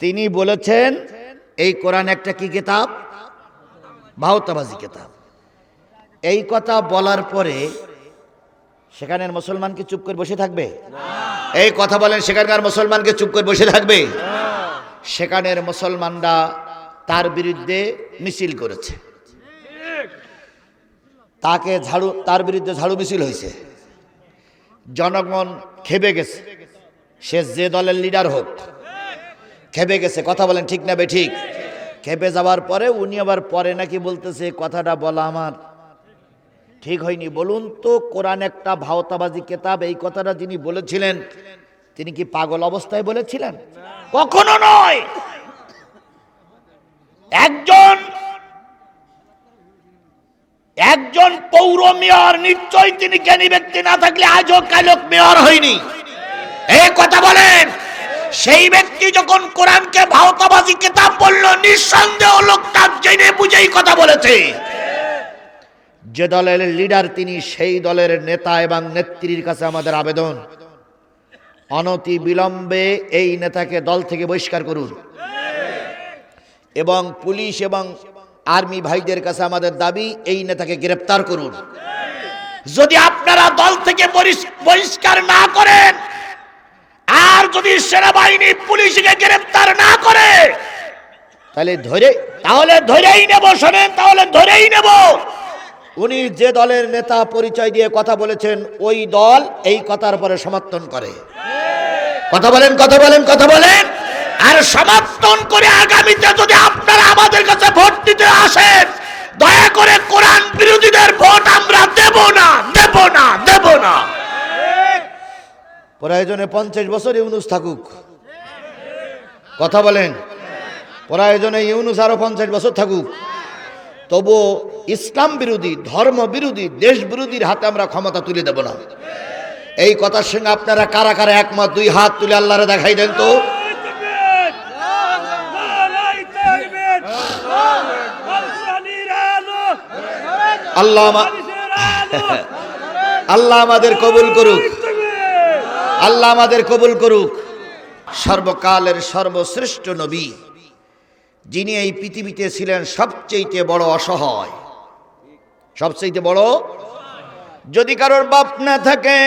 তিনি বলেছেন এই কোরআন একটা কি কিতাব? ভাওতাবাজি কিতাব। এই কথা বলার পরে সেখানের মুসলমান কি চুপ করে বসে থাকবে? এই কথা বলেন, সেখানকার মুসলমানকে চুপ করে বসে থাকবে? সেখানের মুসলমানরা তার বিরুদ্ধে মিছিল করেছে, তার বিরুদ্ধে ঝাড়ু মিছিল হয়েছে। জনগণ খেপে গেছে, সে যে দলের লিডার হোক খেপে গেছে। কথা বলেন ঠিক না বেঠিক? খেপে যাওয়ার পরে উনি আবার পরে নাকি বলতেছে কথাটা বলা আমার ঠিক হয়নি। বলুন তো, কোরআন একটা ভাওতাবাজি কিতাব, এই কথাটা যিনি বলেছিলেন তিনি কি পাগল অবস্থায় বলেছিলেন? কখনো নয়। একজন পৌর মেয়র, নিশ্চয়ই তিনি জ্ঞানী ব্যক্তি না থাকলে আজও কালক মেয়র হয়নি। এই কথা বলেন। সেই ব্যক্তি যখন কোরআনকে ভাওতাবাজি কিতাব বলল, নিঃসন্দেহ লোকটা জেনে বুঝেই কথা বলেছে। যে দলের লিডার তিনি, সেই দলের নেতা এবং নেত্রীর কাছে আমাদের আবেদন, অনতি বিলম্বে এই নেতাকে দল থেকে বহিষ্কার করুন। এবং পুলিশ এবং আর্মি ভাইদের কাছে আমাদের দাবি, এই নেতাকে গ্রেফতার করুন। যদি আপনারা দল থেকে বহিষ্কার না করেন, আর যদি সেনাবাহিনী পুলিশকে গ্রেফতার না করে, তাহলে ধরেই নেব। শোনেন, তাহলে ধরেই নেব উনি যে দলের নেতা পরিচয় দিয়ে কথা বলেছেন, ওই দল এই কথার পরে সমর্থন করে। কথা বলেন, কথা বলেন, কথা বলেন। আর সমর্থন করে আগামীতে যদি আপনারা আমাদের কাছে ভোট দিতে আসেন, দয়া করে কোরআন বিরোধীদের ভোট আমরা দেব না, দেব না, দেব না। প্রয়োজনে 50 বছর ইউনূস থাকুক। কথা বলেন। প্রয়োজনে ইউনূস আরো 50 বছর থাকুক, তবু ইসলাম বিরোধী, ধর্ম বিরোধী, দেশ বিরোধীর হাতে আমরা ক্ষমতা তুলে দেব না। এই কথার সঙ্গে আপনারা কারা কারা একমত? 2 হাত তুলে আল্লাহরে দেখাই দেন তো। আল্লাহ আমাদের কবুল করুক, আল্লাহ আমাদের কবুল করুক। সর্বকালের সর্বশ্রেষ্ঠ নবী, যিনি এই পৃথিবীতে ছিলেন সবচেয়ে বড় অসহায়, সবচেয়ে বড়। যদি কারোর বাপ না থাকে,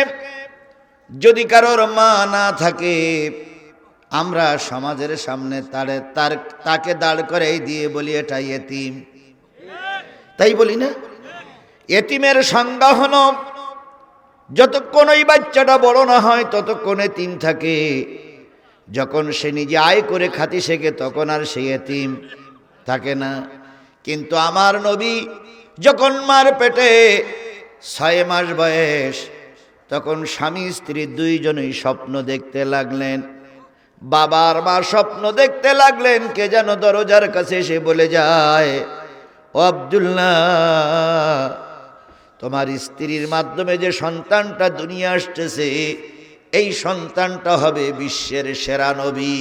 যদি কারোর মা না থাকে, আমরা সমাজের সামনে তাকে দাঁড় করে দিয়ে বলি এটা এতিম, তাই বলি না? এতিমের সংজ্ঞা হলো, যতক্ষণ ওই বাচ্চাটা বড় না হয় ততক্ষণ এতিম থাকে। যখন সে নিজে আয় করে খাতি শেখে, তখন আর সে এতিম থাকে না। কিন্তু আমার নবী যখন মার পেটে 6 মাস বয়স, তখন স্বামী স্ত্রী দুইজনেই স্বপ্ন দেখতে লাগলেন। বাবার মা স্বপ্ন দেখতে লাগলেন, কে যেন দরজার কাছে এসে বলে যায়, ও আব্দুল্লাহ, তোমার স্ত্রীর মাধ্যমে যে সন্তানটা দুনিয়া আসতেছে, এই সন্তানটা হবে বিশ্বের সেরা নবী।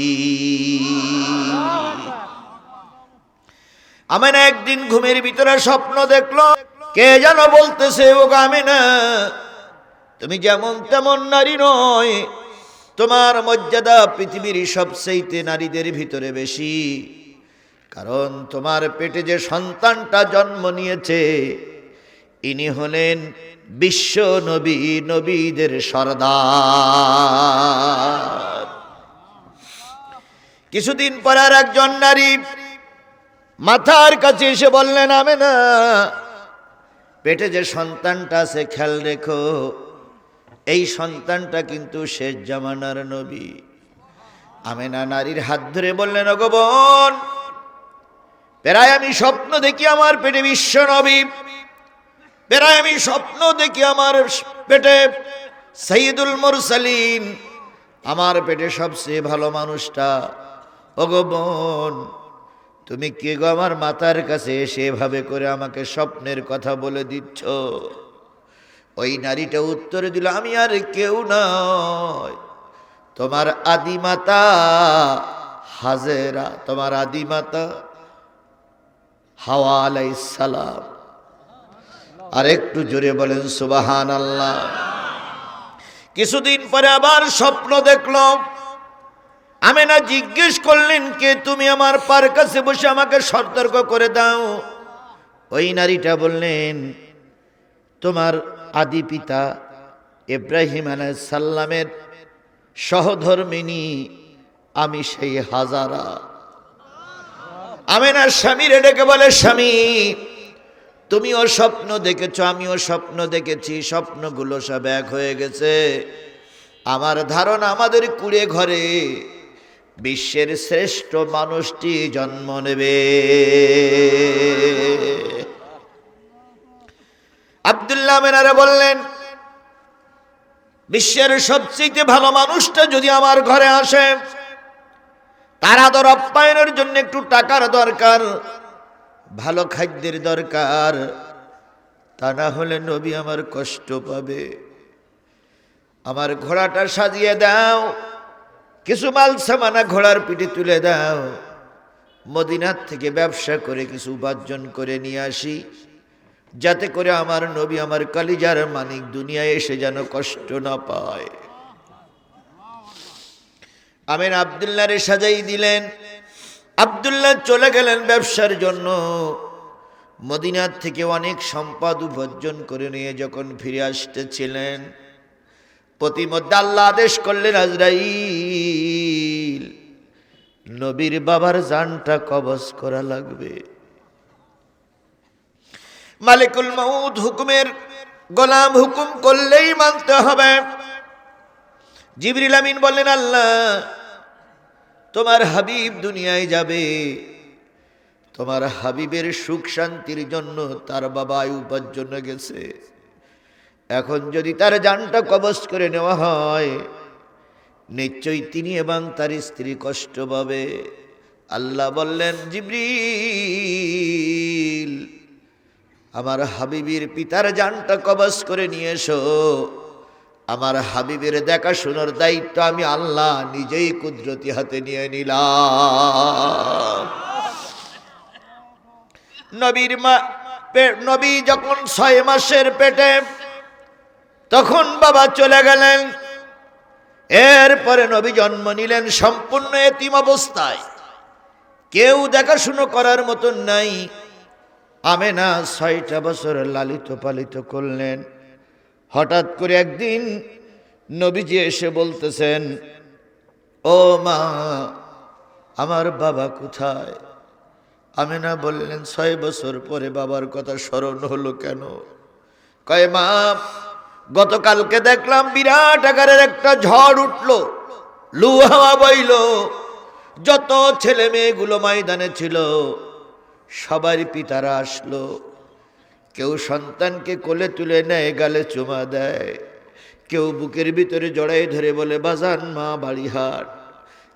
আমিনা একদিন ঘুমের ভিতরে স্বপ্ন দেখলো, কে যেন বলতেছে, ও আমিনা, তুমি যেমন তেমন নারী নয়, তোমার মর্যাদা পৃথিবীর সবচেয়ে নারীদের ভিতরে বেশি, কারণ তোমার পেটে যে সন্তানটা জন্ম নিয়েছে, ইনি হলেন বিশ্ব নবী, নবীদের সরদার। কিছুদিন পর আর একজন নারী মাথার কাছে এসে বললেন, আমিনা, পেটে যে সন্তানটা আছে খেয়াল রেখো, এই সন্তানটা কিন্তু শেষ জামানার নবী। আমিনা নারীর হাত ধরে বললেন, ওগো বোন, প্রায় আমি স্বপ্ন দেখি আমার পেটে বিশ্ব নবী, প্রায় আমি স্বপ্ন দেখি আমার পেটে সাইয়্যিদুল মুরসালিন, আমার পেটে সবচেয়ে ভালো মানুষটা। ওগো বোন, তুমি কে গো আমার মাথার কাছে এসে এভাবে করে আমাকে স্বপ্নের কথা বলে দিচ্ছ? ওই নারীটা উত্তরে দিল, আমি আর কেউ নয়, তোমার আদিমাতা হাজেরা, তোমার আদিমাতা হাওয়া আলাইহিস সালাম। আর একটু জোরে বলেন সুবহানাল্লাহ। কিছুদিন পরে আবার স্বপ্ন দেখল, আমেনা জিজ্ঞেস করলেন, কে তুমি? আমার পার কাছে বসে আমাকে সতর্ক করে দাও। ওই নারীটা বললেন, তোমার আদি পিতা ইব্রাহিম আলাইহিস সালামের সহধর্মিনী আমি সেই হাজারা। আমেনার স্বামীর ডেকে বলে, স্বামী তুমিও স্বপ্ন দেখেছ, আমিও স্বপ্ন দেখেছি, স্বপ্নগুলো সব এক হয়ে গেছে। আমার ধারণা আমাদের কুড়ে ঘরে বিশ্বের শ্রেষ্ঠ মানুষটি জন্ম নেবে। আব্দুল্লাহ আমেনারা বললেন, বিশ্বের সবচেয়ে ভালো মানুষটা যদি আমার ঘরে আসে, তার আদর আপ্যায়নের জন্য একটু টাকার দরকার, ভালো খাদ্যের দরকার, তা না হলে নবী আমার কষ্ট পাবে। আমার ঘোড়াটা সাজিয়ে দাও, কিছু মাল সামানা ঘোড়ার পিঠে তুলে দাও, মদিনার থেকে ব্যবসা করে কিছু উপার্জন করে নিয়ে আসি, যাতে করে আমার নবী আমার কলিজার মানিক দুনিয়ায় এসে যেন কষ্ট না পায়। আমিন আব্দুল্লাহরে সাজাই দিলেন। আব্দুল্লাহ চলে গেলেন ব্যবসার জন্য। মদিনার থেকে অনেক সম্পদ উপার্জন করে নিয়ে যখন ফিরে আসতেছিলেন, প্রতিমধ্যে আল্লাহ আদেশ করলেন, আজরাইল নবীর বাবার জানটা কবজ করা লাগবে। মালিকুল মউত হুকুমের গোলাম, হুকুম করলেই মানতে হবে। জিবরিল আমিন বললেন, আল্লাহ তোমার হাবিব দুনিয়ায় যাবে, তোমার হাবিবের সুখ শান্তির জন্য তার বাবা উপার্জন গেছে, এখন যদি তার জানটা কবজ করে নেওয়া হয়, নিশ্চয়ই তিনি এবং তার স্ত্রী কষ্ট পাবে। আল্লাহ বললেন, জিবরিল আমার হাবিবের পিতার জানটা কবজ করে নিয়ে এসো, আমার হাবিবের দেখাশোনার দায়িত্ব আমি আল্লাহ নিজেই কুদরতি হাতে নিয়ে নিলাম। নবী যখন 6 মাসের পেটে, তখন বাবা চলে গেলেন। এরপরে নবী জন্ম নিলেন সম্পূর্ণ এতিম অবস্থায়, কেউ দেখাশুনো করার মতন নাই। আমেনা 6টা বছর লালিত পালিত করলেন। হঠাৎ করে একদিন নবীজি এসে বলতেছেন, ও মা আমার বাবা কোথায়? আমেনা বললেন, 6 বছর পরে বাবার কথা স্মরণ হলো কেন? কয়, মা গতকালকে দেখলাম বিরাট আকারের একটা ঝড় উঠলো, লু হাওয়া বইল, যত ছেলে মেয়েগুলো ময়দানে ছিল সবার পিতারা আসলো, কেউ সন্তানকে কোলে তুলে নেয়, গালে চুমা দেয়, কেউ বুকের ভিতরে জড়াই ধরে বলে, বাজান মা বাড়ি হাট।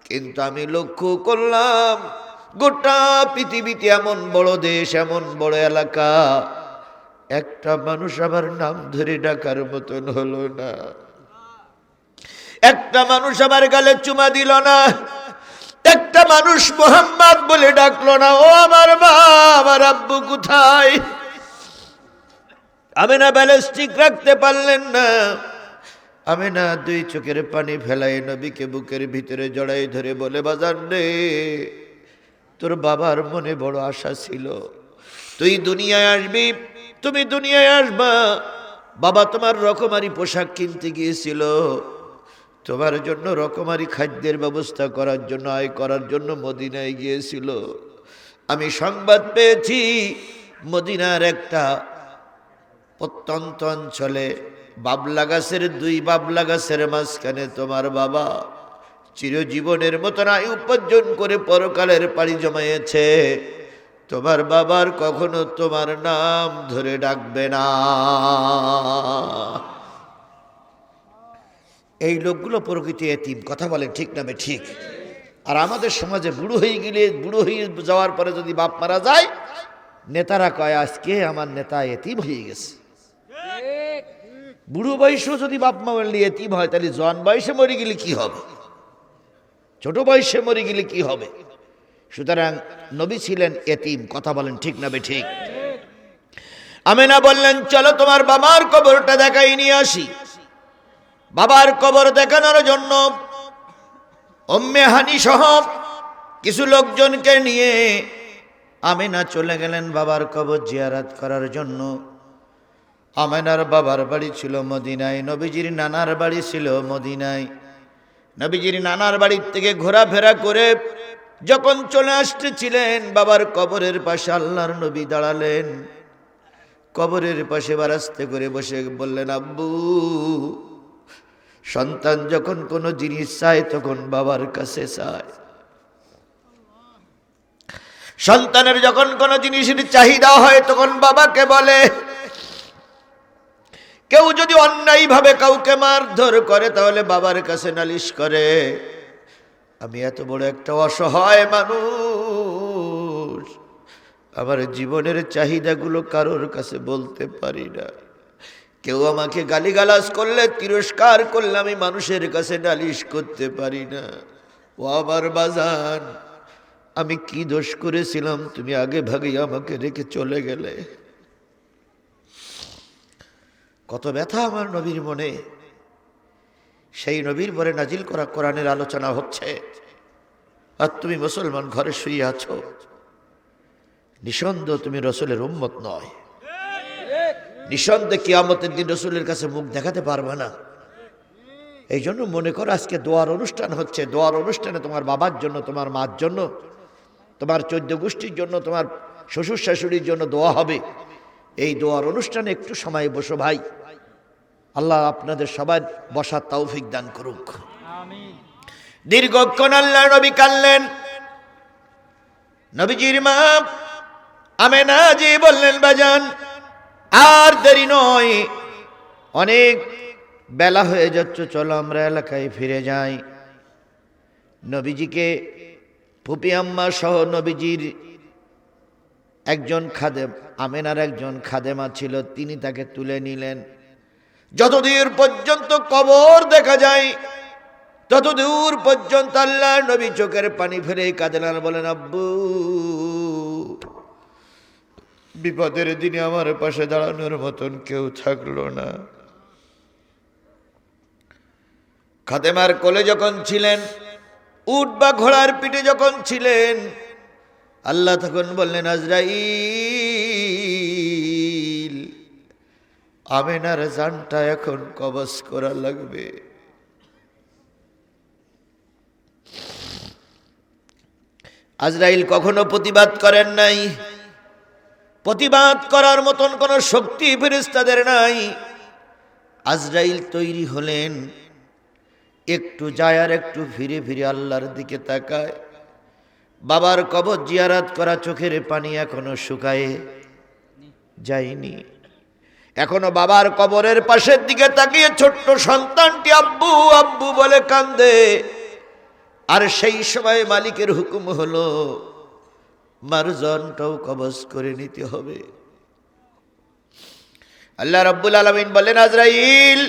কিন্তু আমি লক্ষ্য করলাম গোটা পৃথিবীতে এমন বড় দেশ, এমন বড় এলাকা, একটা মানুষ আমার নাম ধরে ডাকার মতন হলো না, একটা মানুষ আমার গালে চুমা দিল না, একটা মানুষ মোহাম্মদ বলে ডাকলো না। ও আমার মা, আমার আব্বু কোথায়? আমেনা ব্যালেন্স ঠিক রাখতে পারলেন না। আমেনা 2 চোখের পানি ফেলায় নবীকে বুকের ভিতরে জড়াই ধরে বলে, বাজান রে, তোর বাবার মনে বড় আশা ছিল, তুই দুনিয়ায় আসবি, তুমি দুনিয়ায় আসবা। বাবা তোমার রকমারি পোশাক কিনতে গিয়েছিল, তোমার জন্য রকমারি খাদ্যের ব্যবস্থা করার জন্য, আয় করার জন্য মদিনায় গিয়েছিল। আমি সংবাদ পেয়েছি মদিনার একটা প্রত্যন্ত অঞ্চলে বাবলা গাছের 2 বাবলা গাছের মাঝখানে তোমার বাবা চিরজীবনের মতন আয় উপার্জন করে পরকালের পাড়ি জমাইয়েছে। তোমার বাবার কখনো তোমার নাম ধরে ডাকবে না। এই লোকগুলো প্রকৃতি এতিম, কথা বলেন ঠিক না ঠিক? আর আমাদের সমাজে বুড়ো হয়ে যাওয়ার পরে যদি বাপ মারা যায়, নেতারা কয় আজকে আমার নেতা এতিম হয়ে গেছে। বুড়ো বয়সেও যদি বাপ মা বললে এতিম হয়, তাহলে জোয়ান বয়সে মরে গেলে কি হবে, ছোট বয়সে মরে গেলে কি হবে? সুতরাং নবী ছিলেন এতিম, কথা বলেন ঠিক না ঠিক? আমেনা বললেন, চলো তোমার বাবার কবরটা দেখাই নিয়ে আসি। বাবার কবর দেখানোর জন্য উম্মে হানি সহ কিছু লোকজনকে নিয়ে আমেনা চলে গেলেন বাবার কবর জিয়ারত করার জন্য। আমেনার বাবার বাড়ি ছিল মদিনায়, নবীজির নানার বাড়ি ছিল মদিনায়। নবীজির নানার বাড়ির থেকে ঘোরাফেরা করে যখন চলে আসতেছিলেন, বাবার কবরের পাশে আল্লাহর নবী দাঁড়ালেন। কবরের পাশে বারাস্তে করে বসে বললেন, আব্বু, সন্তান যখন কোনো জিনিস চায় তখন বাবার কাছে চায়। সন্তানের যখন কোনো জিনিসের চাহিদা হয় তখন বাবাকে বলে। কেউ যদি অন্যায়ভাবে কাউকে মারধর করে তাহলে বাবার কাছে নালিশ করে। আমি এত বড় একটা অসহায় মানুষ, আমার জীবনের চাহিদাগুলো কারোর কাছে বলতে পারি না। কেউ আমাকে গালিগালাজ করলে, তিরস্কার করলে আমি মানুষের কাছে নালিশ করতে পারি না। ও আমার বাজান, আমি কি দোষ করেছিলাম তুমি আগে ভাগে আমাকে রেখে চলে গেলে? কত ব্যথা আমার নবীর মনে। সেই নবীর পরে নাজিল করা কোরআনের আলোচনা হচ্ছে, আর তুমি মুসলমান ঘরে শুয়ে আছো। নিঃসন্দেহ তুমি রসুলের উম্মত নয়। নিঃসন্দেহে কিয়ামতের দিন রসুলের কাছে মুখ দেখাতে পারবে না। এই জন্য মনে করো আজকে দোয়ার অনুষ্ঠান হচ্ছে। দোয়ার অনুষ্ঠানে তোমার বাবার জন্য, তোমার মার জন্য, তোমার 14 গোষ্ঠীর জন্য, তোমার শ্বশুর শাশুড়ির জন্য দোয়া হবে। এই দোয়ার অনুষ্ঠানে একটু সময় বসো ভাই। আল্লাহ আপনাদের সবার বসার তৌফিক দান করুক। দীর্ঘক্ষণ আল্লাহ নবী কাঁদলেন। নবীজির মা আমেনা জি বললেন, বাজান আর দেরি নয়, অনেক বেলা হয়ে যাচ্ছে, চলো আমরা এলাকায় ফিরে যাই। নবীজিকে ফুপি আম্মা সহ নবীজির একজন খাদেম, আমেনার একজন খাদেমা ছিল, তিনি তাকে তুলে নিলেন। যতদূর পর্যন্ত কবর দেখা যায় ততদূর পর্যন্ত আল্লাহ নবী চোখের পানি ফেলে কাঁদেন আর বলেন, আব্বু, বিপদের দিনে আমার পাশে দাঁড়ানোর মতন কেউ থাকলো না। খাদেমার কোলে যখন ছিলেন, উট বা ঘোড়ার পিঠে যখন ছিলেন, আল্লাহ তখন বললেন, আজরাইল, আমেনার জানটা এখন কবজ করা লাগবে। আজরাইল কখনো প্রতিবাদ করেন নাই। প্রতিবাদ করার মতন কোন শক্তি ফেরেশতাদের নাই। আজরাইল তৈরি হলেন, একটু যায় আর একটু ফিরে ফিরে আল্লাহর দিকে তাকায়। বাবার কবর জিয়ারত করা চোখের পানি এখনো শুকায় যায়নি। এখনো বাবার কবরের পাশের দিকে তাকিয়ে ছোট্ট সন্তানটি আব্বু আব্বু বলে কান্দে। আর সেই সময় মালিকের হুকুম হলো মারজানটাও কবজ করে নিতে হবে। আল্লাহ রাব্বুল আলামিন বলেন, আজরাইল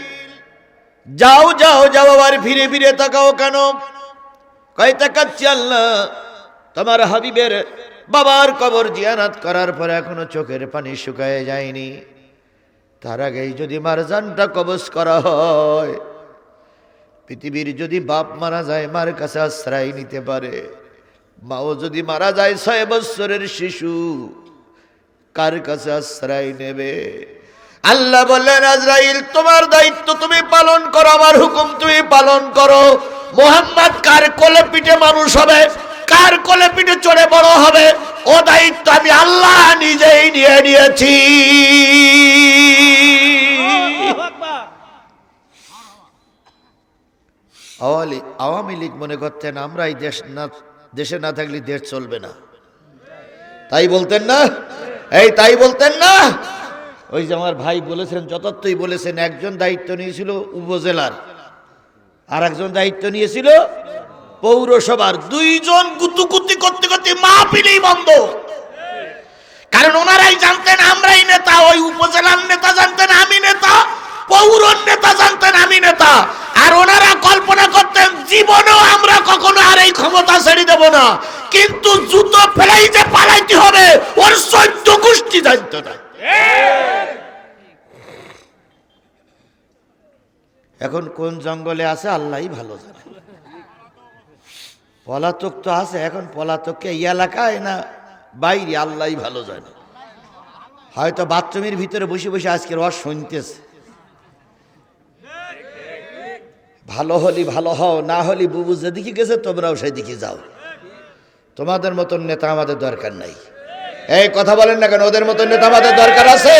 যাও যাও যাও, আবার ফিরে ফিরে তাকাও কেন? কয় তাকাচ্ছি আল্লাহ, তোমার হাবিবের বাবার কবর জিয়ারত করার পরে এখনো চোখের পানি শুকায় যায়নি। তার আগেই যদি মারজানটা কবজ করা হয়, পৃথিবীর যদি বাপ মারা যায় মার কাছে আশ্রয় নিতে পারে, মাও যদি মারা যায় 6 বছরের শিশু কার কাছে আশ্রয় নেবে? আল্লাহ বললেন, আজরাইল তোমার দায়িত্ব তুমি পালন করো, আমার হুকুম তুমি পালন করো। মুহাম্মদ কার কোলে পিঠে মানুষ হবে, কার কোলে পিঠে চড়ে বড় হবে, ও দায়িত্ব আমি আল্লাহ নিজেই নিয়ে নিয়েছি। আওয়ামী লীগ মনে করতেন আমরা এই দেশে না থাকলে দেশ চলবে না, তাই বলতেন না? এই তাই বলতেন না? ওই যে আমার ভাই বলেছেন, যথার্থই বলেছেন, একজন দায়িত্ব নিয়েছিল উপজেলার, আর একজন দায়িত্ব নিয়েছিল পৌরসভার। দুইজন গুতুগুতি করতে করতে মাহফিলই বন্ধ। কারণ ওনারাই জানতেন আমরাই নেতা, ওই উপজেলার নেতা জানতেন আমি নেতা, পৌর নেতা জানতেন আমি নেতা। আর ওনারা কল্পনা করতেন জীবনেও আমরা কখনো আর এই ক্ষমতা ছেড়ে দেব না, কিন্তু জুতো ফেলাই যে পালাইতে হবে ওর 14 গোষ্ঠী জানত না। এখন কোন জঙ্গলে আছে আল্লাহই ভালো জানে। পলাতক তো আছে, এখন পলাতককে এই এলাকায় না বাইরে আল্লাহই ভালো জানে। হয়তো বাথরুমের ভিতরে বসে বসে আজকে রস শুনতেছে। ভালো হলি ভালো হও, না হলি বুবু যেদিকে গেছে তোমরাও সেদিকে যাও। তোমাদের মতন নেতা আমাদের দরকার নাই। এই কথা বলেন না কেন? ওদের মতন নেতা আমাদের দরকার আছে?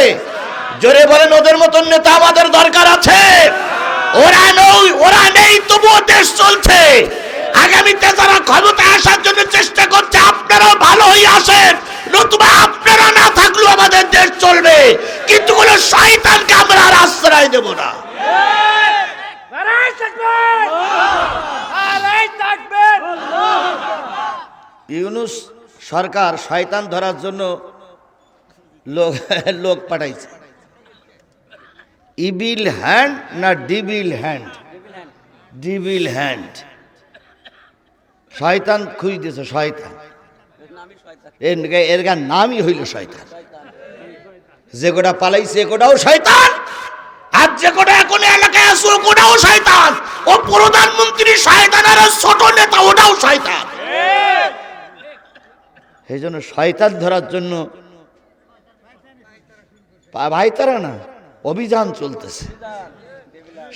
জোরে বলেন, ওদের মতন নেতা আমাদের দরকার আছে। ওরা নেই তবুও দেশ চলছে। আগামীতে যারা ক্ষমতায় আসার জন্য চেষ্টা করছে আপনারাও ভালো হয়ে আসেন, নতুবা আপনারা না থাকলেও আমাদের দেশ চলবে। কিন্তু কোন শয়তানকে আমরা আর আশ্রয় দেব না। ইউনূস সরকার শয়তান ধরার জন্য লোক পাঠাইছে। ইবিল হ্যান্ড না ডিবিল হ্যান্ড? Devil hand. শয়তান খুঁজতেছে, শয়তান এর নামই হইল শয়তান। যে কোটা পালাইছে কোটাও শয়তান, আর যে কোটা এখন এলাকায় আছে কোটাও শয়তান। ও প্রধানমন্ত্রী শয়তান, আর ছোট নেতা ওটাও শয়তান। এই জন্য শয়তান ধরার জন্য ভাই তারা না অভিযান চলতেছে,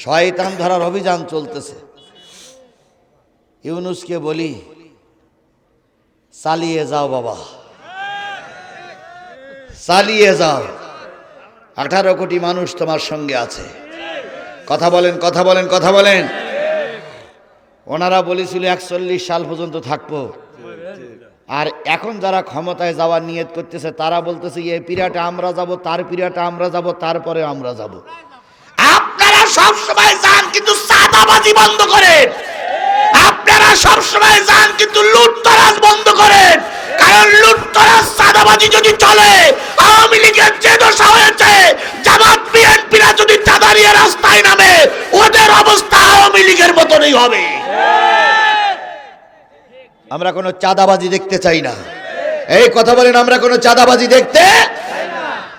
শয়তান ধরার অভিযান চলতেছে। ইউনূসকে বলি চালিয়ে যাও বাবা, চালিয়ে যাও। 18 কোটি মানুষ তোমার সঙ্গে আছে। কথা বলেন, কথা বলেন, কথা বলেন। ওনারা বলেছিল 41 সাল পর্যন্ত থাকবো, আর এখন যারা ক্ষমতায় যাওয়ার নিয়ত করতেছে তারা বলতেছে এই পিরিয়ডে আমরা যাব, তার পিরিয়ডে আমরা যাব, তারপরে আমরা যাব। আপনারা সব সময় যান কিন্তু চাঁদাবাজি বন্ধ করেন। আপনারা সব সময় যান কিন্তু লুটতরাজ বন্ধ করেন। কারণ লুটতরাজ চাঁদাবাজি যদি চলে, আওয়ামী লীগের যে দশা হয়েছে, জামাত বিএনপিরা যদি চাঁদা নিয়ে রাস্তায় নামে, ওদের অবস্থা আওয়ামী লীগের মতনই হবে। আমরা কোনো চাঁদাবাজি দেখতে চাই না। এই কথা বলেন, আমরা কোনো চাঁদাবাজি দেখতে,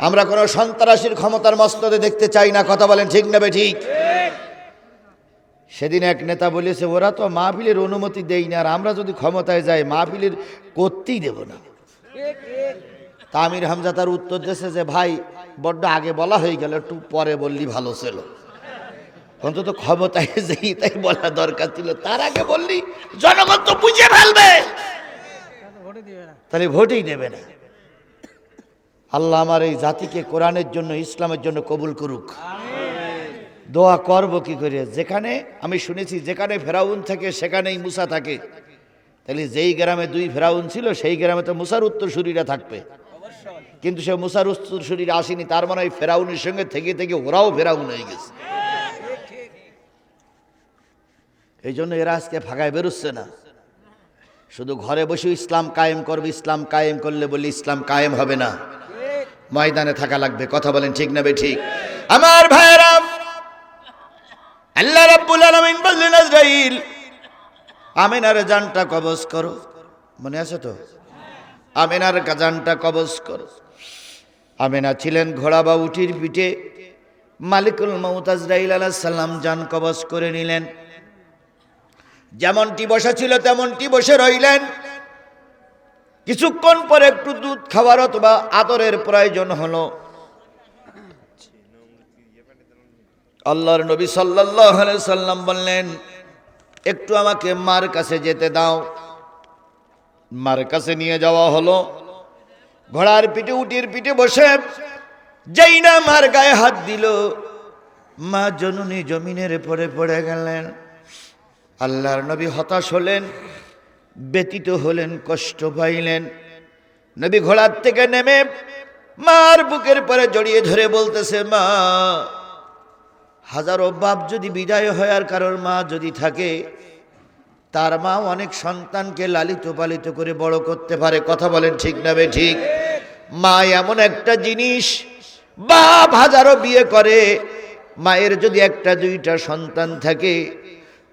আমরা কোনো সন্ত্রাসীর ক্ষমতার মস্তদে দেখতে চাই না। কথা বলেন ঠিক না ঠিক? সেদিন এক নেতা বলেছে ওরা তো মাহফিলের অনুমতি দেই না, আর আমরা যদি ক্ষমতায় যাই মাহফিলের করতেই দেব না। তামির হামজা তার উত্তর দিয়েছে যে ভাই বড্ড আগে বলা হয়ে গেল, একটু পরে বললি ভালো ছিল। অন্তত ক্ষমতায় যেই তাই বলা দরকার ছিল, তার আগে বললি জনগণ তো বুঝে ফেলবে, তাহলে ভোটই দেবে না। আল্লাহ আমার এই জাতিকে কোরআনের জন্য, ইসলামের জন্য কবুল করুক। দোয়া করব কি করে? যেখানে আমি শুনেছি যেখানে ফেরাউন থাকে সেখানেই মুসা থাকে, তাহলে যেই গ্রামে 2 ফেরাউন ছিল সেই গ্রামে তো মুসার উত্তরসূরিরা থাকবে। কিন্তু সে মুসার উত্তরসূরিরা আসেনি, তার মানে ফেরাউনের সঙ্গে থেকে থেকে ওরাও ফেরাউন হয়ে গেছে। এই জন্য এরা আজকে ফাঁকায় বেরোচ্ছে না, শুধু ঘরে বসে ইসলাম কায়েম করবে। ইসলাম কায়েম করলে বলি ইসলাম কায়েম হবে না, ময়দানে থাকা লাগবে। কথা বলেন ঠিক না ঠিক? আমার ভাইরা, আল্লাহ রাব্বুল আলামিন বললেন আজরাইল আমিনার জানটা কবজ করো। মনে আছে তো? আমিনার জানটা কবজ করো। আমিনা ছিলেন ঘোড়া বা উটির পিঠে। মালিকুল মউত আজরাইল আলাইহিস সালাম জান কবজ করে নিলেন। যেমনটি বসা ছিল তেমনটি বসে রইলেন। কিছুক্ষণ পরে একটু দুধ খাওয়ার অথবা আদরের প্রয়োজন হলো। আল্লাহর নবী সাল্লাল্লাহু আলাইহি সাল্লাম বললেন একটু আমাকে মার কাছে যেতে দাও। মার কাছে নিয়ে যাওয়া হলো। ঘোড়ার পিঠে উটির পিঠে বসে যেই না মার গায়ে হাত দিল, মা জননী জমিনের পরে পড়ে গেলেন। আল্লাহর নবী হতাশ হলেন, ব্যতীত হলেন, কষ্ট পাইলেন। নবী ঘোড়ার থেকে নেমে মার বুকের পরে জড়িয়ে ধরে বলতেছে, মা, হাজারো বাপ যদি বিদায় হয় আর কারোর মা যদি থাকে, তার মা অনেক সন্তানকে লালিত পালিত করে বড় করতে পারে। কথা বলেন ঠিক না ঠিক? মা এমন একটা জিনিস, বাপ হাজারো বিয়ে করে, মায়ের যদি একটা দুইটা সন্তান থাকে,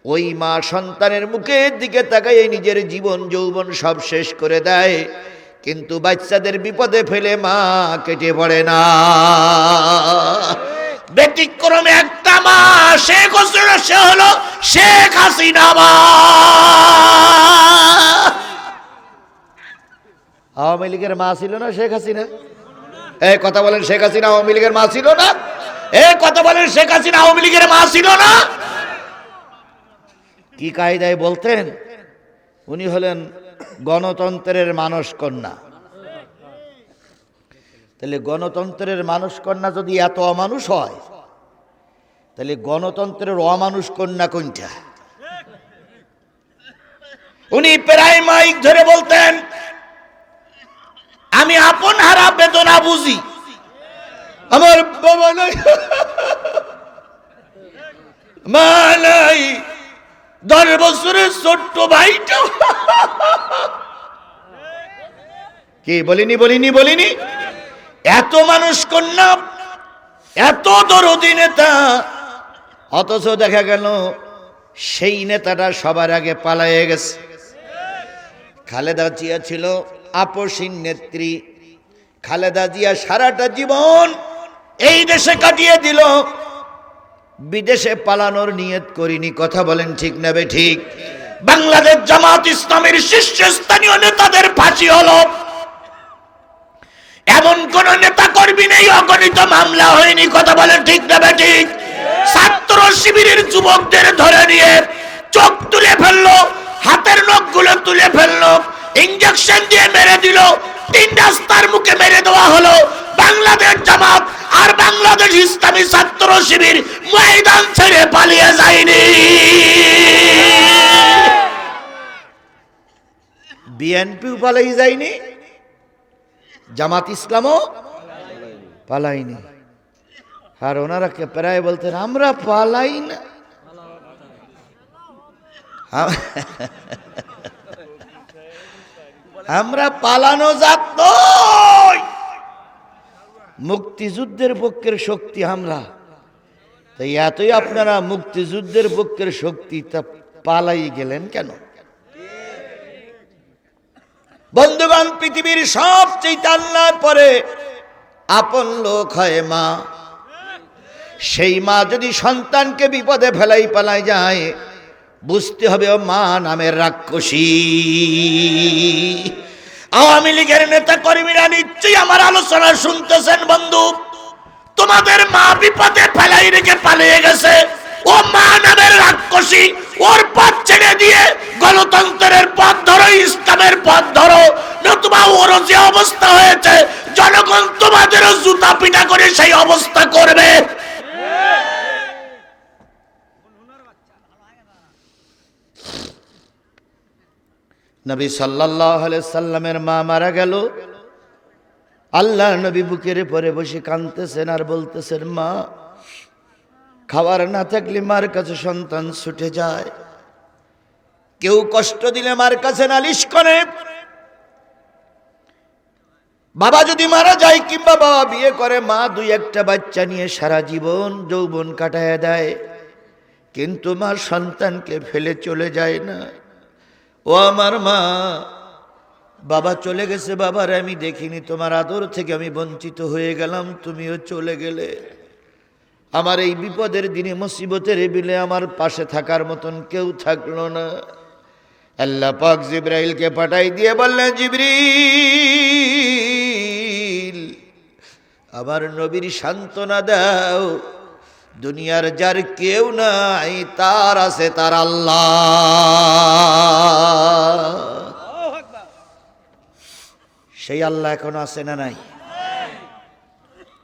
ওই মা সন্তানের মুখের দিকে তাকায় নিজের জীবন যৌবন সব শেষ করে দেয়, কিন্তু বাচ্চাদের বিপদে ফেলে মা কেটে পড়ে না। ব্যতিক্রমে একটা মা শেখ হাসিনা, সে হলো শেখ হাসিনা মা। আওয়ামী লীগের মা ছিল না শেখ হাসিনা? এই কথা বলেন, শেখ হাসিনা আওয়ামী লীগের মা ছিল না? এই কথা বলেন, শেখ হাসিনা আওয়ামী লীগের মা ছিল না? কি কায়দায় বলতেন? উনি হলেন গণতন্ত্রের মানস কন্যা। তাহলে গণতন্ত্রের মানুষ কন্যা যদি এত অমানুষ হয়, তাহলে গণতন্ত্রের অমানুষ কন্যা কোনটা? উনি প্রায় মাইক ধরে বলতেন, আমি আপন হারা বেদনা বুঝি, আমার বাবা নাই, মা নাই, 10 বছরের ছোট্ট ভাইটা। কি বলিনি বলিনি বলিনি? এত মানুষ কন্যা, এত দরদি নেতা, অথচ দেখা গেল সেই নেতাটা সবার আগে পালায়ে গেছে। খালেদা জিয়া ছিল আপসীন নেত্রী। খালেদা জিয়া সারাটা জীবন এই দেশে কাটিয়ে দিল, বিদেশে পালানোর নিয়ত করিনি। কথা বলেন ঠিক না বে ঠিক? বাংলাদেশ জামাত ইসলামের শীর্ষস্থানীয় নেতাদের ফাঁসি হলো, এমন কোন নেতা কর্মী নেই অগণিত মামলা হয়নি। কথা বলেন ঠিক না বে ঠিক? ছাত্র শিবিরের যুবকদের ধরে নিয়ে চোখ তুলে ফেললো, হাতের নখগুলো তুলে ফেললো, ইনজেকশন দিয়ে মেরে দিল, 3 রাস্তার মুখে মেরে দেওয়া হলো। বাংলাদেশ জামাত আর বাংলাদেশ ইসলামী ছাত্র শিবির ময়দান ছেড়ে পালিয়ে যায়নি। বিএনপিও পালিয়ে যায়নি, জামাত ইসলামও পালাইনি। আর ওনারা প্রায় বলতেন আমরা পালাই না। আমরা পালানো জাত নই, মুক্তিযুদ্ধের পক্ষের শক্তি আমরা। তাই এতই আপনারা মুক্তিযুদ্ধের পক্ষের শক্তি, তা পালাই গেলেন কেন? বন্ধুগণ, পৃথিবীর সবচেয়ে আল্লাহর পরে আপন লোক হয় মা। সেই মা যদি সন্তানকে বিপদে ফেলাই পালাই যায়, বুঝতে হবে ও মা নামের রাক্ষসী। আওয়ামী লীগের নেতা কর্মীরা নিশ্চয়ই আমার আলোচনা শুনতেছেন। বন্ধু, তোমাদের মা বিপদে ফেলাই রেখে পালিয়ে গেছে, ও মা নামের রাক্ষসী। ওর পথ ছেড়ে দিয়ে গণতন্ত্রের পথ ধরো, ইসলামের পথ ধরো, নতুবা ওর যে অবস্থা হয়েছে জনগণ তোমাদেরও জুতা পিটা করে সেই অবস্থা করবে। নবী সাল্লাল্লাহু আলাইহি সাল্লামের মা মারা গেল। আল্লাহ নবী বুকের পরে বসে কাঁদতেছেন আর বলতেছেন, মা, খাবার না থাকলে মার কাছে সন্তান ছুটে যায়, কেউ কষ্ট দিলে মার কাছে নালিশ করে। বাবা যদি মারা যায় কিংবা বাবা বিয়ে করে, মা 2-1টা বাচ্চা নিয়ে সারা জীবন যৌবন কাটায় দেয়, কিন্তু মা সন্তানকে ফেলে চলে যায় না। ও আমার মা, বাবা চলে গেছে, বাবার আমি দেখিনি, তোমার আদর থেকে আমি বঞ্চিত হয়ে গেলাম, তুমিও চলে গেলে। আমার এই বিপদের দিনে, মুসিবতের বিলে আমার পাশে থাকার মতন কেউ থাকলো না। আল্লাহ পাক জিবরাইলকে পাঠাই দিয়ে বললেন, জিবরিল, আমার নবীর সান্ত্বনা দাও, দুনিয়ার যার কেউ নাই, তার আছে তার আল্লাহ। সেই আল্লাহ এখন আছে না নাই?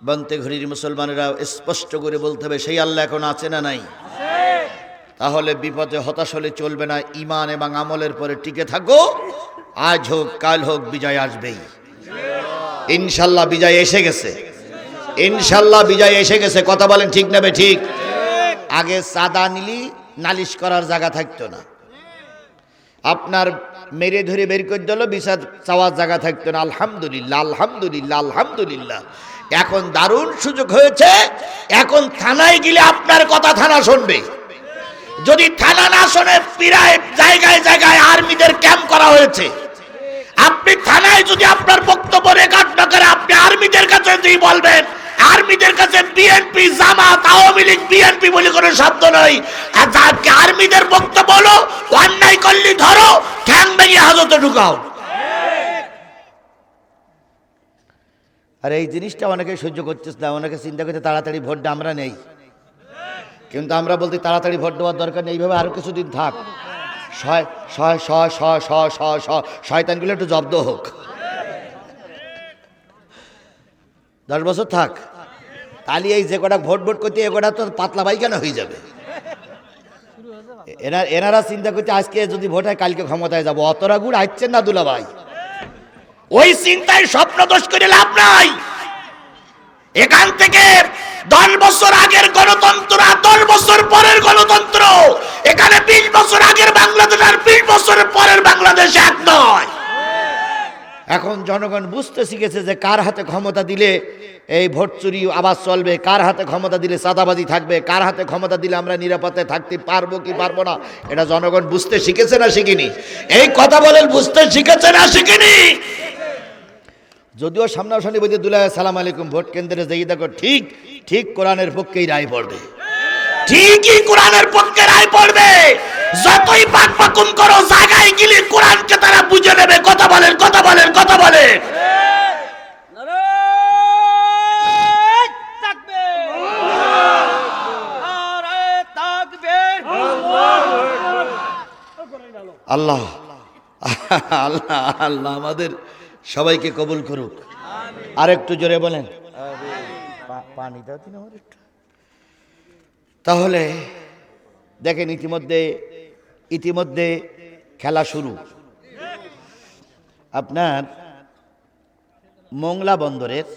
বন্তে ঘড়ির মুসলমানেরা স্পষ্ট করে বলতে হবে, সেই আল্লাহ এখন আছে না নাই? তাহলে বিপদে হতাশ হলে চলবে না, ঈমান এবং আমলের পরে টিকে থাকো। আজ হোক কাল হোক, বিজয় আসবেই ইনশাল্লাহ। বিজয় এসে গেছে, ইনশাল্লাহ বিজয় এসে গেছে। কথা বলেন ঠিক না বে ঠিক? আগে চাঁদা নিলি নালিশ করার জায়গা থাকতো না, আপনার মেরে ধরে বের করে দিল, বিচার চাওয়ার জায়গা থাকতো না। আলহামদুলিল্লাহ, আলহামদুলিল্লাহ, আলহামদুলিল্লাহ। এখন দারুণ সুযোগ হয়েছে, এখন থানায় গেলে আপনার কথা থানা শুনবে। যদি থানা না শোনে, প্রায় জায়গায় জায়গায় আর্মিদের ক্যাম্প করা হয়েছে। আপনি থানায় যদি আপনার বক্তব্য রেকর্ড না করে, আপনি আর্মিদের কাছে যদি বলবেন, আর্মিদের কাছে বিএনপি জামাত আওয়ামী লীগ বিএনপি বলে কোনো শব্দ নয়। আর যাকে আর্মিদের বক্তব্য বলো, অন্যায় করলে ধরো, ঠ্যাং ভেঙে হাজতে ঢুকাও। আর এই জিনিসটা অনেকে সহ্য করতেছে না, অনেকে চিন্তা করতে তাড়াতাড়ি ভোট দেওয়া আমরা নেই, কিন্তু আমরা বলতে তাড়াতাড়ি ভোট দেওয়ার দরকার নেই, এইভাবে আরো কিছুদিন থাক, শয়তানগুলো একটু জব্দ হোক, 10 বছর থাক, তাহলে এই যে কটা ভোট করতে এ কটা তো পাতলা পায়খানা হয়ে যাবে। এনারা চিন্তা করতে আজকে যদি ভোট হয় কালকে ক্ষমতায় যাবো, অতরা গুড় আসছেন না দুলা ভাই, ওই চিন্তায় স্বপ্ন দোষ করে লাভ নাই। এখান থেকে 10 বছর আগের গণতন্ত্র আর 10 বছর পরের গণতন্ত্র, এখানে 20 বছর আগের বাংলাদেশ আর 20 বছর পরের বাংলাদেশ এক নয়। এখন জনগণ বুঝতে শিখেছে যে কার হাতে ক্ষমতা দিলে এই ভোট চুরি আবার চলবে, কার হাতে ক্ষমতা দিলে চাঁদাবাজি থাকবে, কার হাতে ক্ষমতা দিলে আমরা নিরাপদে থাকতে পারবো কি পারবো না, এটা জনগণ বুঝতে শিখেছে না শিখিনি? এই কথা বলেন, বুঝতে শিখেছে না শিখিনি? যদিও সামনাসামনি বলতে দুলাই সালাম আলাইকুম, ভোট কেন্দ্রে যাই দেখো ঠিক ঠিক কোরআনের পক্ষেই রায় পড়বে, ঠিকই কোরআনের পক্ষে রায় পড়বে। যতই পাকপাকুম করো, জায়গায় গেলে কোরআনকে তারা বুঝে নেবে। কথা বলেন, কথা বলেন, কথা বলেন। আল্লাহ আল্লাহ আল্লাহ আমাদের সবাইকে কবুল করুক। আর একটু জোরে বলেন, পানি দাও দিন আমার একটু। তাহলে দেখেন, ইতিমধ্যে খেলা শুরু। আপনার মোংলা বন্দরের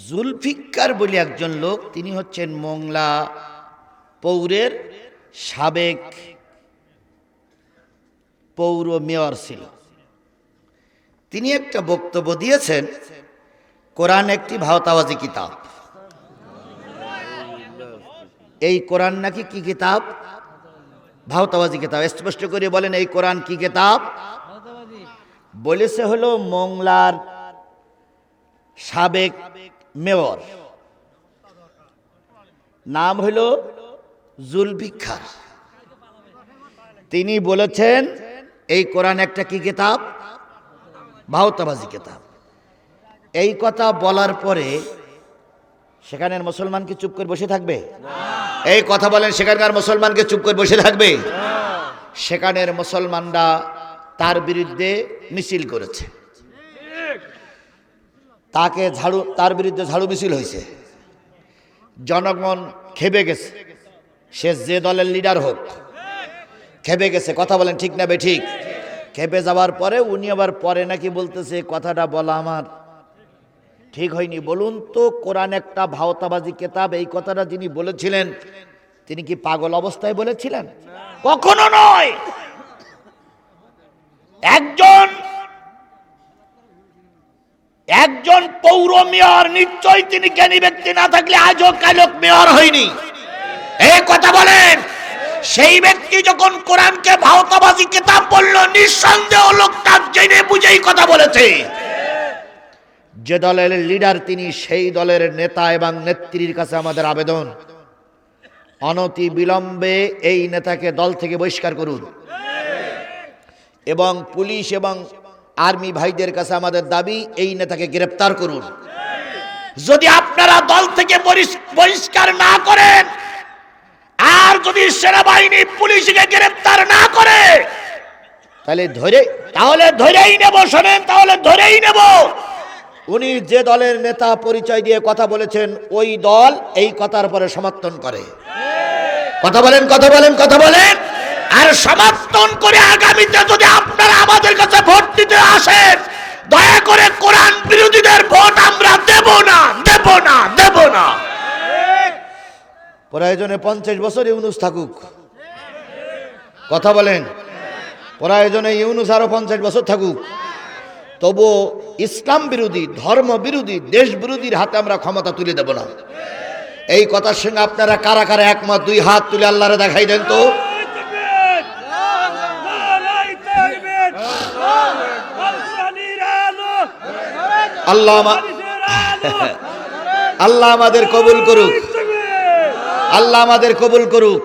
জুলফিকার বলে একজন লোক, তিনি হচ্ছেন মোংলা পৌরের সাবেক পৌর মেয়র ছিল। তিনি একটা বক্তব্য দিয়েছেন, কোরআন একটি ভাওতাবাজি কিতাব। এই কোরআন নাকি কি কিতাব? ভাওতাবাজি কিতাব। স্পষ্ট করে বলেন, এই কোরআন কি কিতাব? বলেছে হলো মোংলার সাবেক মেয়র, নাম হলো জুলফিকার। তিনি বলেছেন এই কোরআন একটা কি কিতাব? ভাওতাবাজি কিতাব। এই কথা বলার পরে সেখানের মুসলমান কি চুপ করে বসে থাকবে? এই কথা বলেন, সেখানকার মুসলমানকে চুপ করে বসে থাকবে? সেখানের মুসলমানরা তার বিরুদ্ধে মিছিল করেছে, তার বিরুদ্ধে ঝাড়ু মিছিল হয়েছে। জনগণ খেপে গেছে, সে যে দলের লিডার হোক, খেপে গেছে। কথা বলেন ঠিক না বেঠিক? খেপে যাওয়ার পরে উনি আবার পরে নাকি বলতেছে, কথাটা বলা আমার ঠিক হয়নি। বলুন তো, কোরআন একটা ভাওতাবাজি কিতাব, এই কথাটা যিনি বলেছিলেন তিনি কি পাগল অবস্থায় বলেছিলেন? কখনো নয়। একজন পৌর মেয়র, নিশ্চয়ই তিনি জ্ঞানী ব্যক্তি না থাকলে আজও কালক মেয়র হয়নি। এই কথা বলেন। সেই ব্যক্তি যখন কোরআনকে ভাওতাবাজি কিতাব বলল, নিঃসন্দেহ লোকটা জেনে বুঝেই কথা বলেছে। যে দলের লিডার তিনি, সেই দলের নেতা এবং নেত্রীর কাছে আমাদের আবেদন, অনতি বিলম্বে এই নেতাকে দল থেকে বহিষ্কার করুন। এবং পুলিশ এবং আর্মি ভাইদের কাছে আমাদের দাবি, এই নেতাকে গ্রেফতার করুন। যদি আপনারা দল থেকে বহিষ্কার না করেন, আর যদি সেনাবাহিনী পুলিশকে গ্রেফতার না করে, তাহলে ধরেই নেব। শোনেন, তাহলে ধরেই নেব উনি যে দলের নেতা পরিচয় দিয়ে কথা বলেছেন, ওই দল এই কথার পরে সমর্থন করে। কথা বলেন, কথা বলেন, কথা বলেন। আর সমর্থন করে আগামীতে যদি আপনারা আমাদের কাছে ভোট দিতে আসেন, দয়া করে কোরআন বিরোধীদের ভোট আমরা দেব না, দেব না, দেব না। প্রয়োজনে 50 বছর ইউনূস থাকুক। কথা বলেন, প্রয়োজনে ইউনূস আরো 50 বছর থাকুক, তবু ইসলাম বিরোধী, ধর্ম বিরোধী, দেশ বিরোধীর হাতে আমরা ক্ষমতা তুলে দেব না। এই কথার সঙ্গে আপনারা কারা কারা একমত? 2 হাত তুলে আল্লাহরে দেখাই দেন তো। আল্লাহ আল্লাহ আমাদের কবুল করুক, আল্লাহ আমাদের কবুল করুক।